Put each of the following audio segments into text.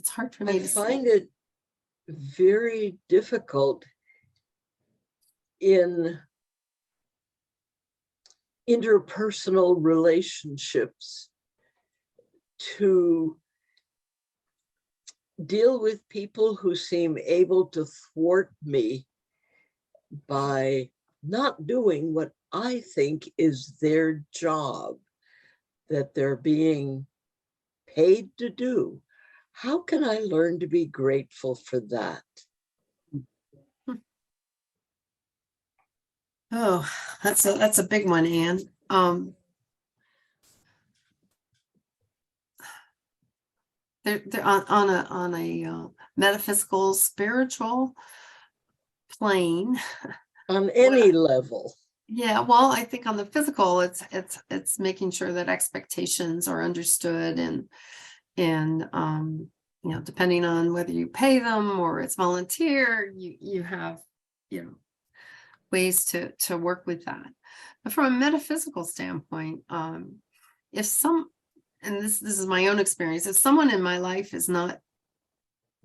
It's hard for me to find say. it very difficult in interpersonal relationships to deal with people who seem able to thwart me by not doing what I think is their job, that they're being paid to do. How can I learn to be grateful for that? Oh, that's a big one, Anne. They're on a metaphysical, spiritual plane. On any level. Yeah, well, I think on the physical, it's making sure that expectations are understood, and depending on whether you pay them or it's volunteer, you have ways to work with that. But from a metaphysical standpoint, if this is my own experience, if someone in my life is not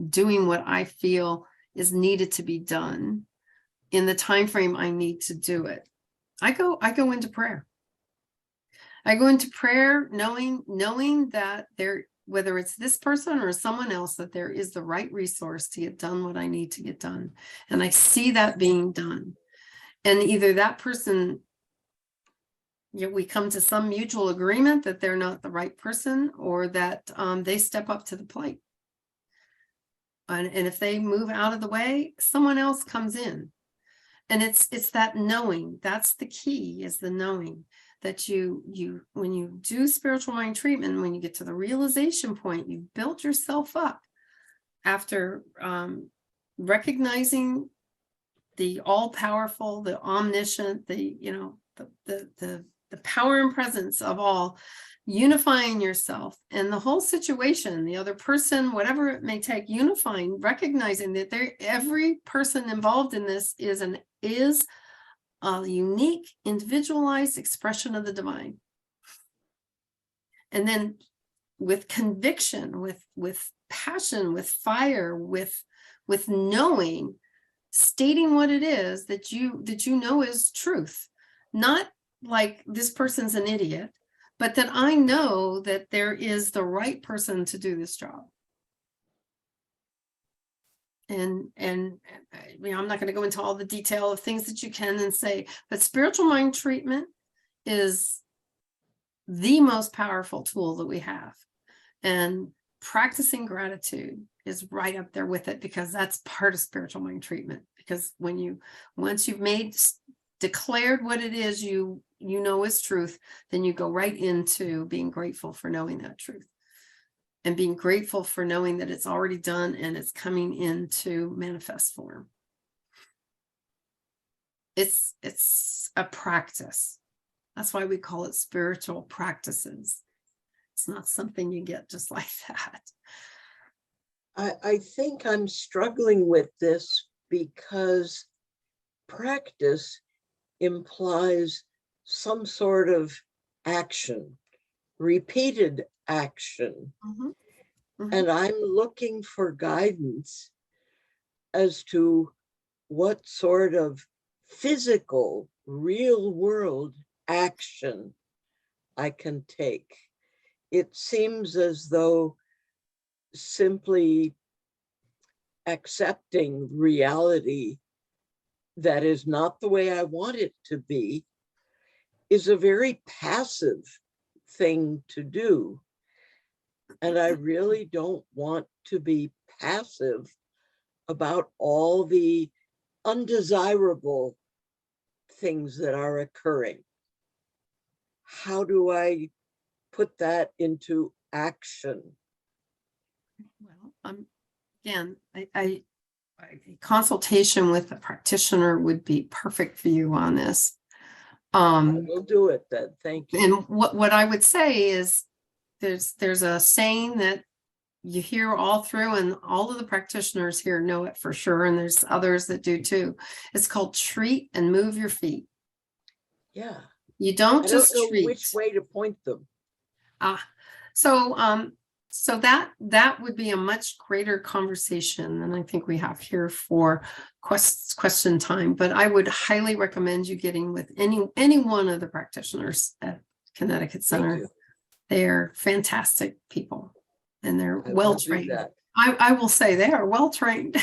doing what I feel is needed to be done in the time frame I need to do it, I go into prayer. I go into prayer knowing that there, whether it's this person or someone else, that there is the right resource to get done what I need to get done. And I see that being done. And either that person, we come to some mutual agreement that they're not the right person, or that they step up to the plate. And if they move out of the way, someone else comes in. And it's that knowing, that's the key, is the knowing that you when you do spiritual mind treatment, when you get to the realization point, you've built yourself up after recognizing the all-powerful, the omniscient, the power and presence of all, unifying yourself and the whole situation, the other person, whatever it may take, unifying, recognizing that every person involved in this is a unique, individualized expression of the divine. And then with conviction, with passion, with fire, with knowing, stating what it is that you know is truth. Not like this person's an idiot, but that I know that there is the right person to do this job. And I'm not going to go into all the detail of things that you can and say, but spiritual mind treatment is the most powerful tool that we have. And practicing gratitude is right up there with it, because that's part of spiritual mind treatment. Because once you've declared what it is you know is truth, then you go right into being grateful for knowing that truth, and being grateful for knowing that it's already done and it's coming into manifest form. It's a practice. That's why we call it spiritual practices. It's not something you get just like that. I think I'm struggling with this because practice implies some sort of action, repeated action. Mm-hmm. Mm-hmm. And I'm looking for guidance as to what sort of physical, real world action I can take. It seems as though simply accepting reality that is not the way I want it to be is a very passive thing to do. And I really don't want to be passive about all the undesirable things that are occurring. How do I put that into action? Well, again, a consultation with a practitioner would be perfect for you on this. We'll do it then. Thank you. And what I would say is there's a saying that you hear all through, and all of the practitioners here know it for sure, and there's others that do too. It's called treat and move your feet. Yeah. You don't I just don't know treat. which way to point them. So So that would be a much greater conversation than I think we have here for question time. But I would highly recommend you getting with any one of the practitioners at Connecticut Thank Center. you. They're fantastic people, and they're I will well do trained. that. I will say they are well trained.